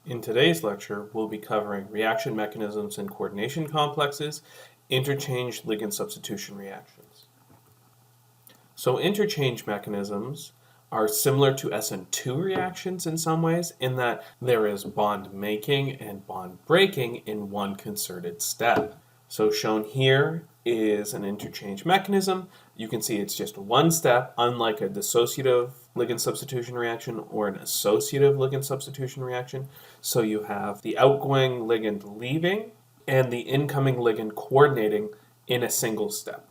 In today's lecture, we'll be covering reaction mechanisms and coordination complexes, interchange ligand substitution reactions. So interchange mechanisms are similar to SN2 reactions in some ways in that there is bond making and bond breaking in one concerted step. So shown here is an interchange mechanism. You can see it's just one step, unlike a dissociative ligand substitution reaction or an associative ligand substitution reaction. So you have the outgoing ligand leaving and the incoming ligand coordinating in a single step.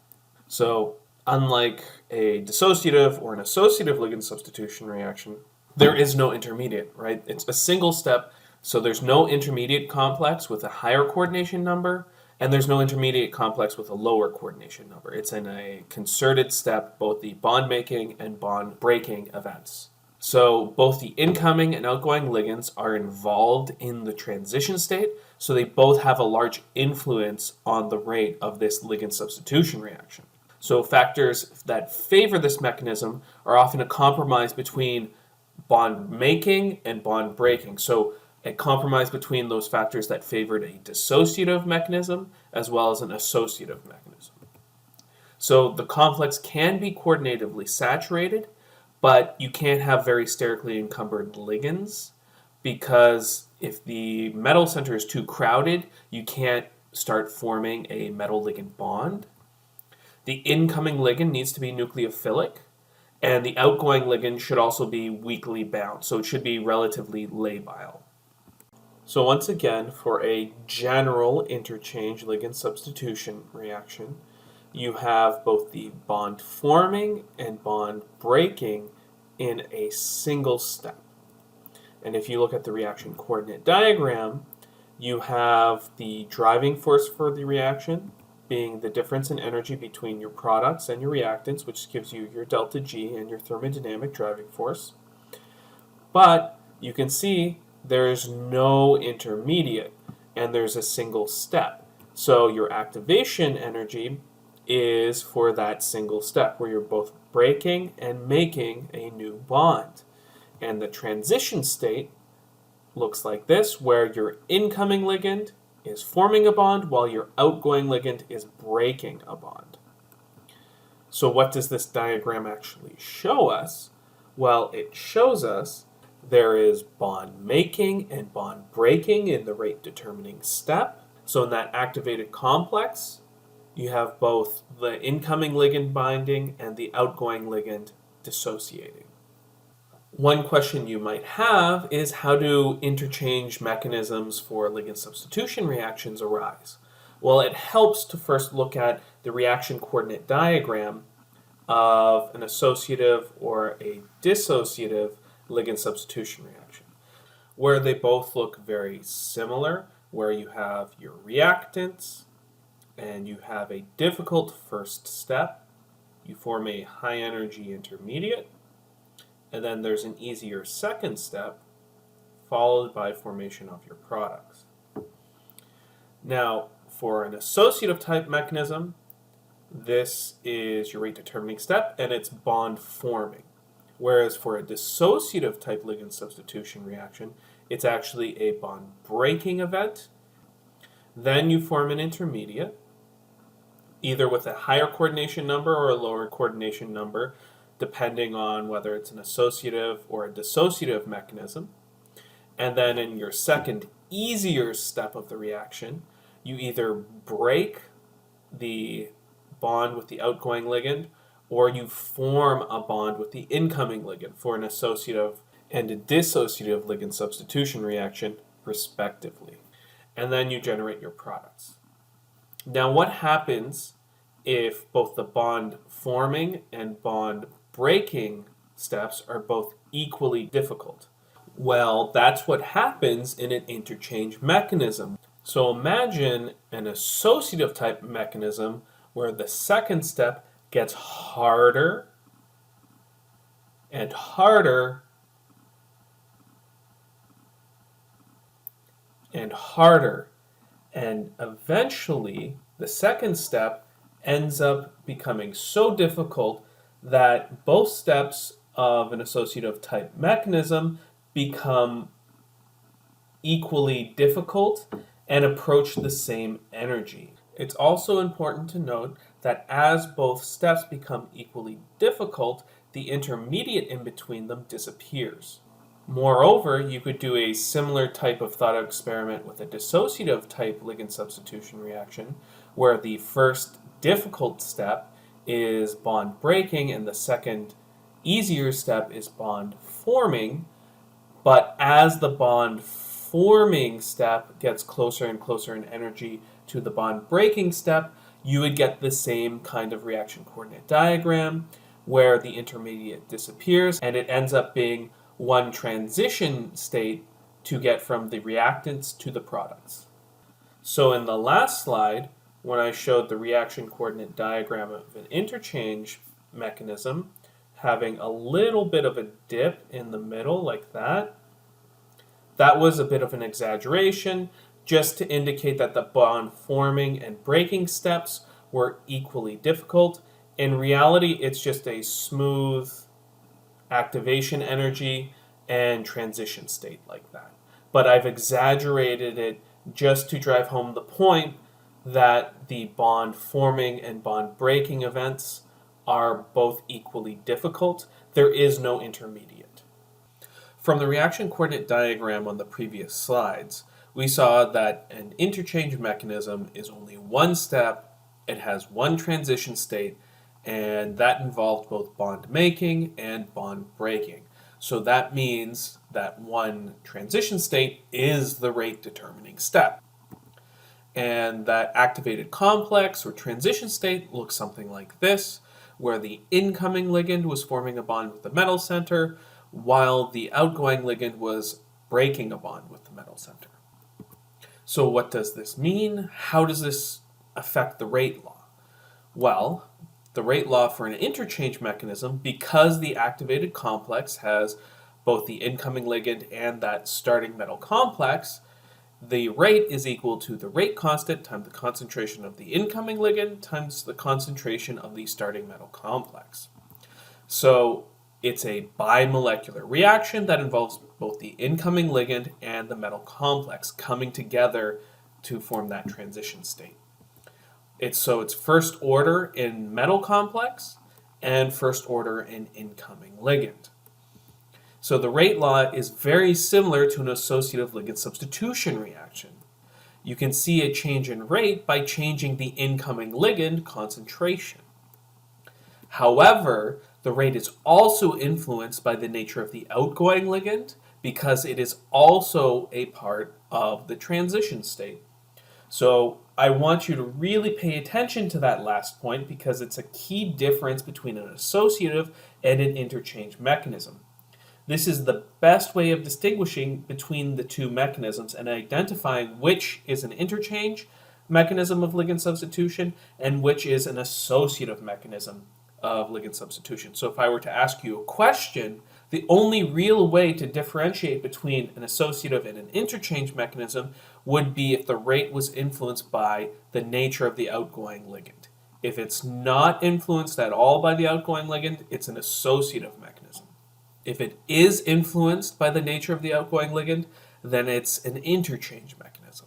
So unlike a dissociative or an associative ligand substitution reaction, there is no intermediate, right? It's a single step, so there's no intermediate complex with a higher coordination number, and there's no intermediate complex with a lower coordination number. It's in a concerted step, both the bond making and bond breaking events. So both the incoming and outgoing ligands are involved in the transition state, so they both have a large influence on the rate of this ligand substitution reaction. So factors that favor this mechanism are often a compromise between bond making and bond breaking. So a compromise between those factors that favored a dissociative mechanism as well as an associative mechanism. So the complex can be coordinatively saturated, but you can't have very sterically encumbered ligands because if the metal center is too crowded, you can't start forming a metal ligand bond. The incoming ligand needs to be nucleophilic, and the outgoing ligand should also be weakly bound, so it should be relatively labile. So once again, for a general interchange ligand substitution reaction, you have both the bond forming and bond breaking in a single step. And if you look at the reaction coordinate diagram, you have the driving force for the reaction being the difference in energy between your products and your reactants, which gives you your delta G and your thermodynamic driving force. But you can see there's no intermediate and there's a single step. So your activation energy is for that single step where you're both breaking and making a new bond. And the transition state looks like this, where your incoming ligand is forming a bond while your outgoing ligand is breaking a bond. So what does this diagram actually show us? Well, it shows us there is bond making and bond breaking in the rate determining step. So in that activated complex, you have both the incoming ligand binding and the outgoing ligand dissociating. One question you might have is, how do interchange mechanisms for ligand substitution reactions arise? Well, it helps to first look at the reaction coordinate diagram of an associative or a dissociative ligand substitution reaction, where they both look very similar, where you have your reactants and you have a difficult first step. You form a high energy intermediate, and then there's an easier second step, followed by formation of your products. Now, for an associative type mechanism, this is your rate determining step, and it's bond forming. Whereas for a dissociative type ligand substitution reaction, it's actually a bond breaking event. Then you form an intermediate, either with a higher coordination number or a lower coordination number, depending on whether it's an associative or a dissociative mechanism. And then in your second, easier step of the reaction, you either break the bond with the outgoing ligand or you form a bond with the incoming ligand for an associative and a dissociative ligand substitution reaction, respectively. And then you generate your products. Now, what happens if both the bond forming and bond breaking steps are both equally difficult? Well, that's what happens in an interchange mechanism. So imagine an associative type mechanism where the second step gets harder and harder and harder, and eventually the second step ends up becoming so difficult that both steps of an associative type mechanism become equally difficult and approach the same energy. It's also important to note that as both steps become equally difficult, the intermediate in between them disappears. Moreover, you could do a similar type of thought experiment with a dissociative type ligand substitution reaction, where the first difficult step is bond breaking and the second easier step is bond forming. But as the bond forming step gets closer and closer in energy to the bond breaking step, you would get the same kind of reaction coordinate diagram where the intermediate disappears and it ends up being one transition state to get from the reactants to the products. So in the last slide, when I showed the reaction coordinate diagram of an interchange mechanism having a little bit of a dip in the middle like that was a bit of an exaggeration just to indicate that the bond forming and breaking steps were equally difficult. In reality, it's just a smooth activation energy and transition state like that. But I've exaggerated it just to drive home the point that the bond forming and bond breaking events are both equally difficult. There is no intermediate. From the reaction coordinate diagram on the previous slides, we saw that an interchange mechanism is only one step, it has one transition state, and that involved both bond making and bond breaking. So that means that one transition state is the rate determining step. And that activated complex or transition state looks something like this, where the incoming ligand was forming a bond with the metal center, while the outgoing ligand was breaking a bond with the metal center. So what does this mean? How does this affect the rate law? Well, the rate law for an interchange mechanism, because the activated complex has both the incoming ligand and that starting metal complex, the rate is equal to the rate constant times the concentration of the incoming ligand times the concentration of the starting metal complex. So it's a bimolecular reaction that involves both the incoming ligand and the metal complex coming together to form that transition state. It's first order in metal complex and first order in incoming ligand. So the rate law is very similar to an associative ligand substitution reaction. You can see a change in rate by changing the incoming ligand concentration. However, the rate is also influenced by the nature of the outgoing ligand because it is also a part of the transition state. So I want you to really pay attention to that last point because it's a key difference between an associative and an interchange mechanism. This is the best way of distinguishing between the two mechanisms and identifying which is an interchange mechanism of ligand substitution and which is an associative mechanism of ligand substitution. So if I were to ask you a question, the only real way to differentiate between an associative and an interchange mechanism would be if the rate was influenced by the nature of the outgoing ligand. If it's not influenced at all by the outgoing ligand, it's an associative mechanism. If it is influenced by the nature of the outgoing ligand, then it's an interchange mechanism.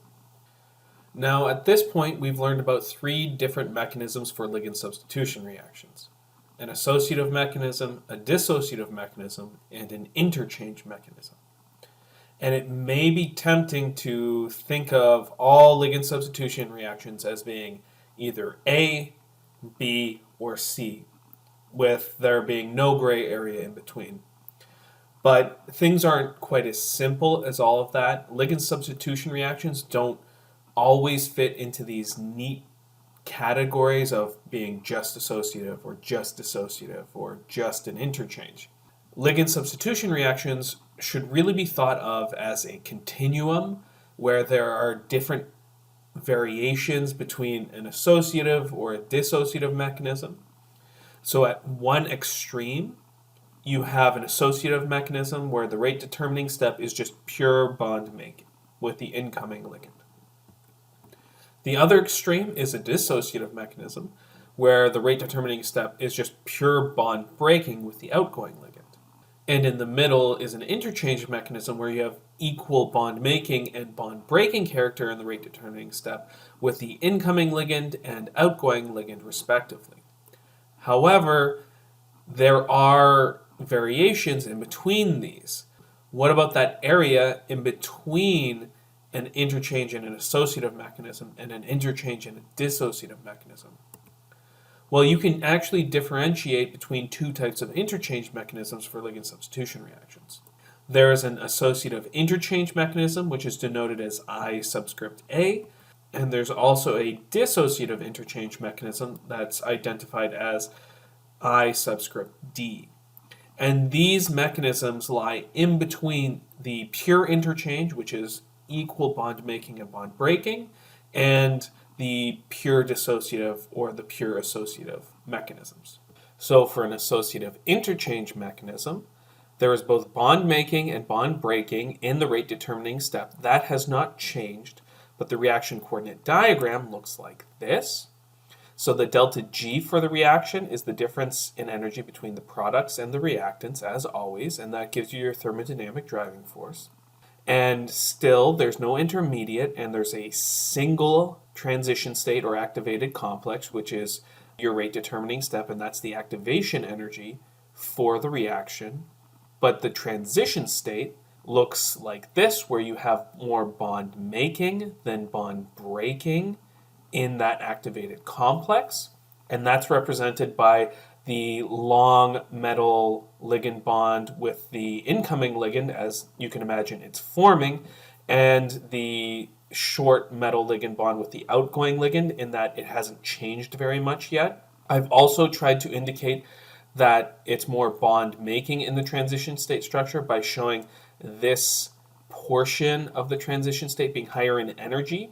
Now, at this point, we've learned about 3 different mechanisms for ligand substitution reactions: an associative mechanism, a dissociative mechanism, and an interchange mechanism. And it may be tempting to think of all ligand substitution reactions as being either A, B, or C, with there being no gray area in between. But things aren't quite as simple as all of that. Ligand substitution reactions don't always fit into these neat categories of being just associative or just dissociative or just an interchange. Ligand substitution reactions should really be thought of as a continuum where there are different variations between an associative or a dissociative mechanism. So at one extreme, you have an associative mechanism where the rate determining step is just pure bond making with the incoming ligand. The other extreme is a dissociative mechanism where the rate determining step is just pure bond breaking with the outgoing ligand. And in the middle is an interchange mechanism where you have equal bond making and bond breaking character in the rate determining step with the incoming ligand and outgoing ligand respectively. However, there are variations in between these. What about that area in between an interchange and an associative mechanism and an interchange and a dissociative mechanism? Well, you can actually differentiate between two types of interchange mechanisms for ligand substitution reactions. There is an associative interchange mechanism, which is denoted as I subscript A, and there's also a dissociative interchange mechanism that's identified as I subscript D. And these mechanisms lie in between the pure interchange, which is equal bond making and bond breaking, and the pure dissociative or the pure associative mechanisms. So for an associative interchange mechanism, there is both bond making and bond breaking in the rate determining step. That has not changed, but the reaction coordinate diagram looks like this. So the delta G for the reaction is the difference in energy between the products and the reactants, as always, and that gives you your thermodynamic driving force. And still, there's no intermediate, and there's a single transition state or activated complex, which is your rate determining step, and that's the activation energy for the reaction. But the transition state looks like this, where you have more bond making than bond breaking in that activated complex, and that's represented by the long metal ligand bond with the incoming ligand, as you can imagine it's forming, and the short metal ligand bond with the outgoing ligand, in that it hasn't changed very much yet. I've also tried to indicate that it's more bond making in the transition state structure by showing this portion of the transition state being higher in energy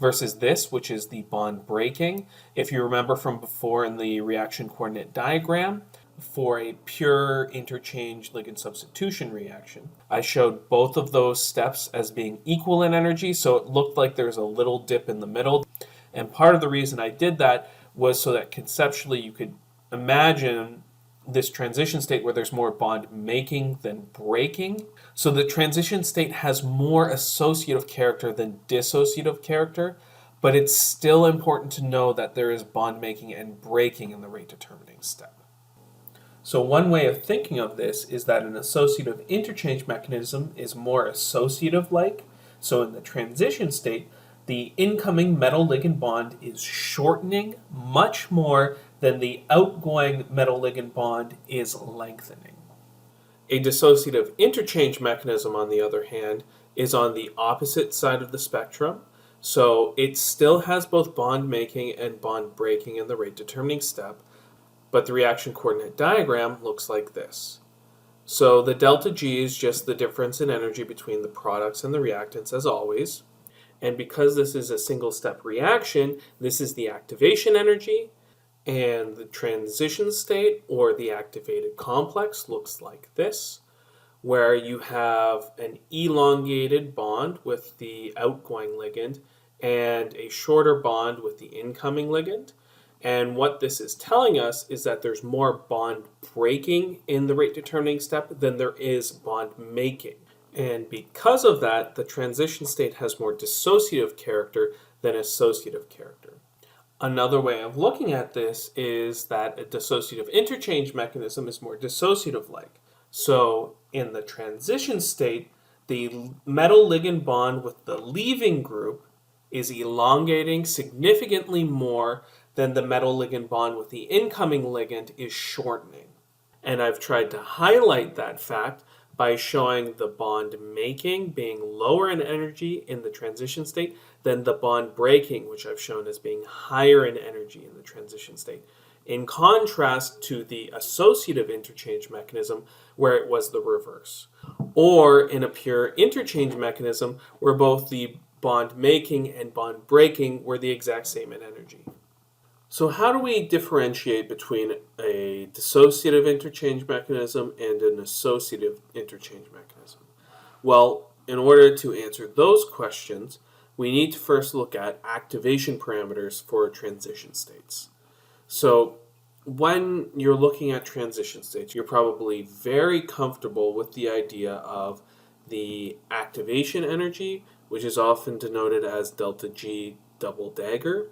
versus this, which is the bond breaking. If you remember from before in the reaction coordinate diagram, for a pure interchange ligand substitution reaction, I showed both of those steps as being equal in energy, so it looked like there's a little dip in the middle. And part of the reason I did that was so that conceptually you could imagine this transition state where there's more bond making than breaking. So the transition state has more associative character than dissociative character, but it's still important to know that there is bond making and breaking in the rate determining step. So one way of thinking of this is that an associative interchange mechanism is more associative-like. So in the transition state, the incoming metal ligand bond is shortening much more than the outgoing metal ligand bond is lengthening. A dissociative interchange mechanism, on the other hand, is on the opposite side of the spectrum. So it still has both bond making and bond breaking in the rate determining step, but the reaction coordinate diagram looks like this. So the delta G is just the difference in energy between the products and the reactants, as always. And because this is a single step reaction, this is the activation energy, and the transition state or the activated complex looks like this, where you have an elongated bond with the outgoing ligand and a shorter bond with the incoming ligand. And what this is telling us is that there's more bond breaking in the rate determining step than there is bond making. And because of that, the transition state has more dissociative character than associative character. Another way of looking at this is that a dissociative interchange mechanism is more dissociative-like. So in the transition state, the metal ligand bond with the leaving group is elongating significantly more than the metal ligand bond with the incoming ligand is shortening. And I've tried to highlight that fact by showing the bond making being lower in energy in the transition state than the bond breaking, which I've shown as being higher in energy in the transition state, in contrast to the associative interchange mechanism where it was the reverse, or in a pure interchange mechanism where both the bond making and bond breaking were the exact same in energy. So how do we differentiate between a dissociative interchange mechanism and an associative interchange mechanism? Well, in order to answer those questions, we need to first look at activation parameters for transition states. So when you're looking at transition states, you're probably very comfortable with the idea of the activation energy, which is often denoted as delta G double dagger,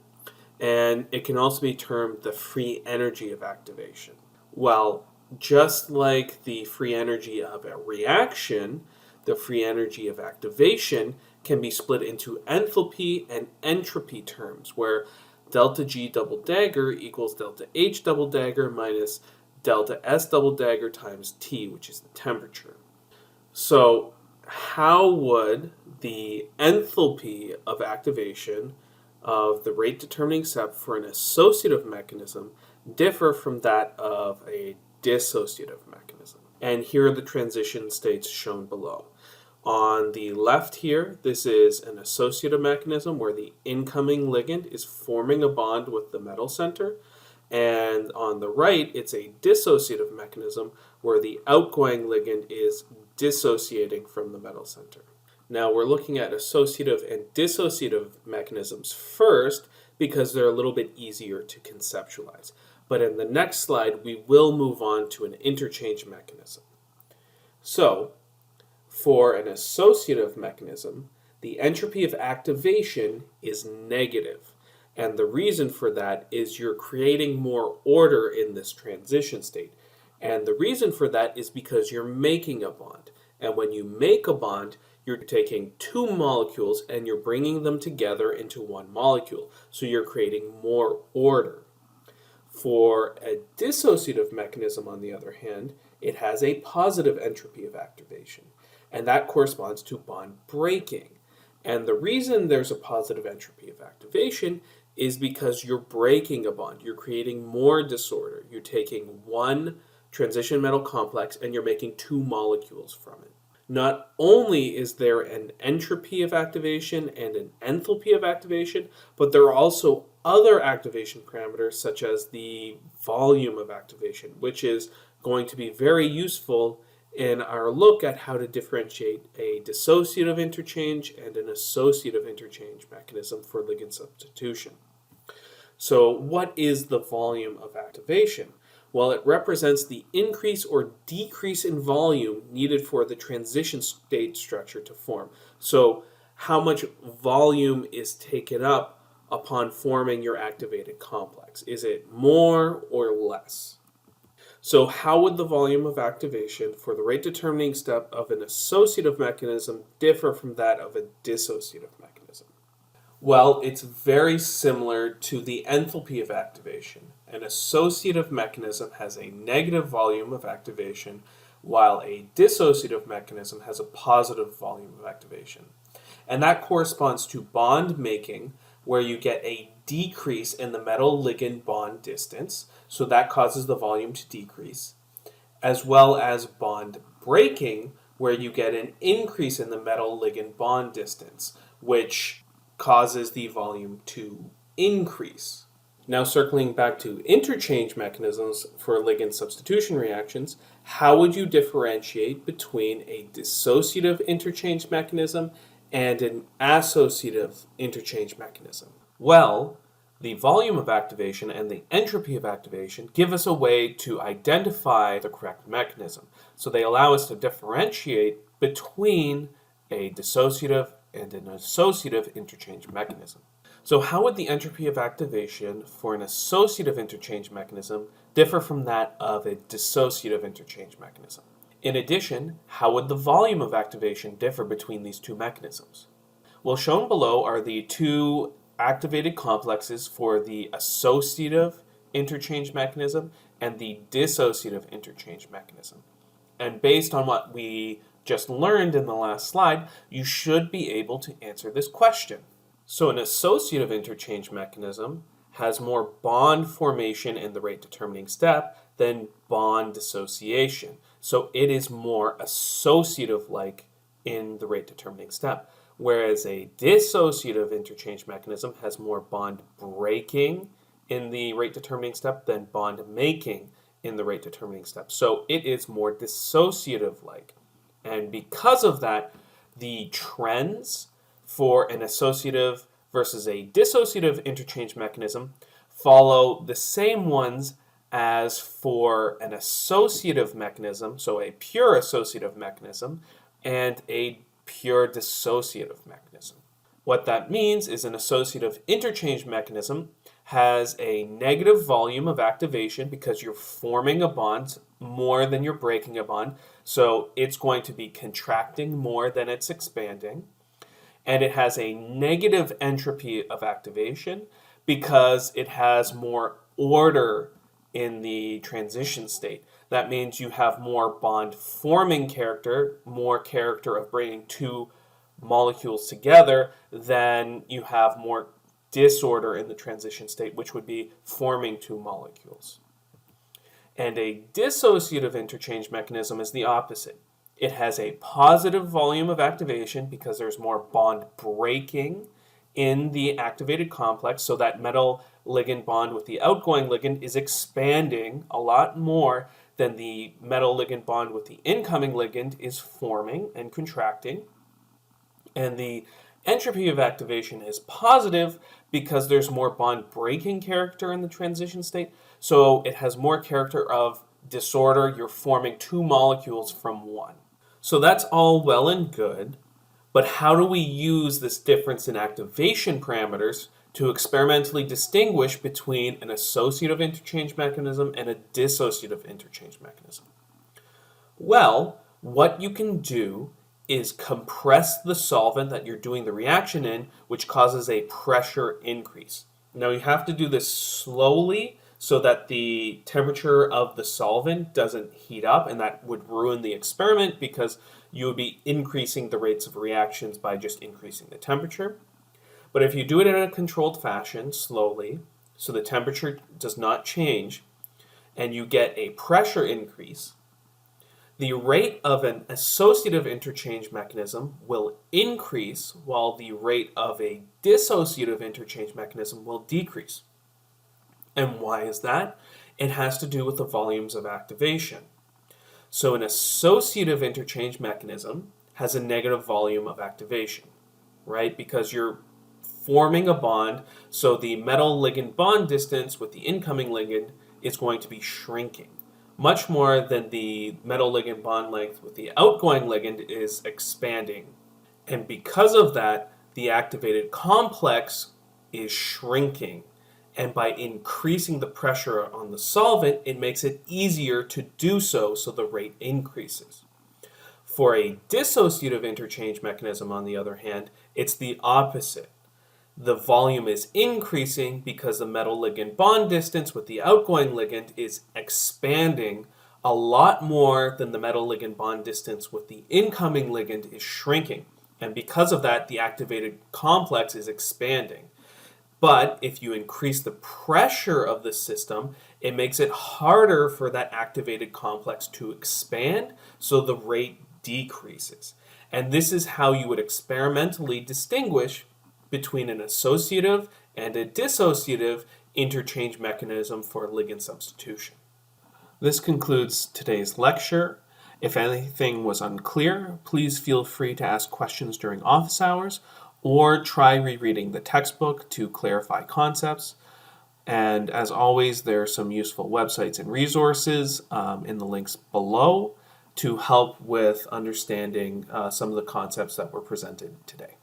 and it can also be termed the free energy of activation. Well, just like the free energy of a reaction, the free energy of activation can be split into enthalpy and entropy terms, where delta G double dagger equals delta H double dagger minus delta S double dagger times T, which is the temperature. So, how would the enthalpy of activation of the rate determining step for an associative mechanism differ from that of a dissociative mechanism? And here are the transition states shown below. On the left here, this is an associative mechanism where the incoming ligand is forming a bond with the metal center. And on the right, it's a dissociative mechanism where the outgoing ligand is dissociating from the metal center. Now we're looking at associative and dissociative mechanisms first because they're a little bit easier to conceptualize. But in the next slide, we will move on to an interchange mechanism. So, for an associative mechanism, the entropy of activation is negative. And the reason for that is you're creating more order in this transition state. And the reason for that is because you're making a bond. And when you make a bond, you're taking two molecules and you're bringing them together into one molecule. So you're creating more order. For a dissociative mechanism, on the other hand, it has a positive entropy of activation. And that corresponds to bond breaking. And the reason there's a positive entropy of activation is because you're breaking a bond. You're creating more disorder. You're taking one transition metal complex and you're making two molecules from it. Not only is there an entropy of activation and an enthalpy of activation, but there are also other activation parameters such as the volume of activation, which is going to be very useful in our look at how to differentiate a dissociative interchange and an associative interchange mechanism for ligand substitution. So what is the volume of activation? Well, it represents the increase or decrease in volume needed for the transition state structure to form. So how much volume is taken up upon forming your activated complex? Is it more or less? So how would the volume of activation for the rate determining step of an associative mechanism differ from that of a dissociative mechanism? Well, it's very similar to the enthalpy of activation. An associative mechanism has a negative volume of activation, while a dissociative mechanism has a positive volume of activation. And that corresponds to bond making, where you get a decrease in the metal ligand bond distance, so that causes the volume to decrease, as well as bond breaking, where you get an increase in the metal ligand bond distance, which causes the volume to increase. Now circling back to interchange mechanisms for ligand substitution reactions, how would you differentiate between a dissociative interchange mechanism and an associative interchange mechanism? Well, the volume of activation and the entropy of activation give us a way to identify the correct mechanism. So they allow us to differentiate between a dissociative and an associative interchange mechanism. So how would the entropy of activation for an associative interchange mechanism differ from that of a dissociative interchange mechanism? In addition, how would the volume of activation differ between these two mechanisms? Well, shown below are the two activated complexes for the associative interchange mechanism and the dissociative interchange mechanism. And based on what we just learned in the last slide, you should be able to answer this question. So an associative interchange mechanism has more bond formation in the rate determining step than bond dissociation. So it is more associative-like in the rate determining step, whereas a dissociative interchange mechanism has more bond breaking in the rate determining step than bond making in the rate determining step. So it is more dissociative-like. And because of that, the trends for an associative versus a dissociative interchange mechanism follow the same ones as for an associative mechanism, so a pure associative mechanism, and a pure dissociative mechanism. What that means is an associative interchange mechanism has a negative volume of activation because you're forming a bond more than you're breaking a bond, so it's going to be contracting more than it's expanding. And it has a negative entropy of activation because it has more order in the transition state. That means you have more bond forming character, more character of bringing two molecules together, than you have more disorder in the transition state, which would be forming two molecules. And a dissociative interchange mechanism is the opposite. It has a positive volume of activation because there's more bond breaking in the activated complex, so that metal ligand bond with the outgoing ligand is expanding a lot more than the metal ligand bond with the incoming ligand is forming and contracting. And the entropy of activation is positive because there's more bond breaking character in the transition state, so it has more character of disorder. You're forming two molecules from one. So that's all well and good, but how do we use this difference in activation parameters to experimentally distinguish between an associative interchange mechanism and a dissociative interchange mechanism? Well, what you can do is compress the solvent that you're doing the reaction in, which causes a pressure increase. Now you have to do this slowly so that the temperature of the solvent doesn't heat up, and that would ruin the experiment because you would be increasing the rates of reactions by just increasing the temperature. But if you do it in a controlled fashion, slowly, so the temperature does not change, and you get a pressure increase, the rate of an associative interchange mechanism will increase while the rate of a dissociative interchange mechanism will decrease. And why is that? It has to do with the volumes of activation. So an associative interchange mechanism has a negative volume of activation, right? Because you're forming a bond, so the metal ligand bond distance with the incoming ligand is going to be shrinking, much more than the metal ligand bond length with the outgoing ligand is expanding. And because of that, the activated complex is shrinking. And by increasing the pressure on the solvent, it makes it easier to do so, so the rate increases. For a dissociative interchange mechanism, on the other hand, it's the opposite. The volume is increasing because the metal ligand bond distance with the outgoing ligand is expanding a lot more than the metal ligand bond distance with the incoming ligand is shrinking. And because of that, the activated complex is expanding. But if you increase the pressure of the system, it makes it harder for that activated complex to expand, so the rate decreases. And this is how you would experimentally distinguish between an associative and a dissociative interchange mechanism for ligand substitution. This concludes today's lecture. If anything was unclear, please feel free to ask questions during office hours, or try rereading the textbook to clarify concepts. And as always, there are some useful websites and resources in the links below to help with understanding some of the concepts that were presented today.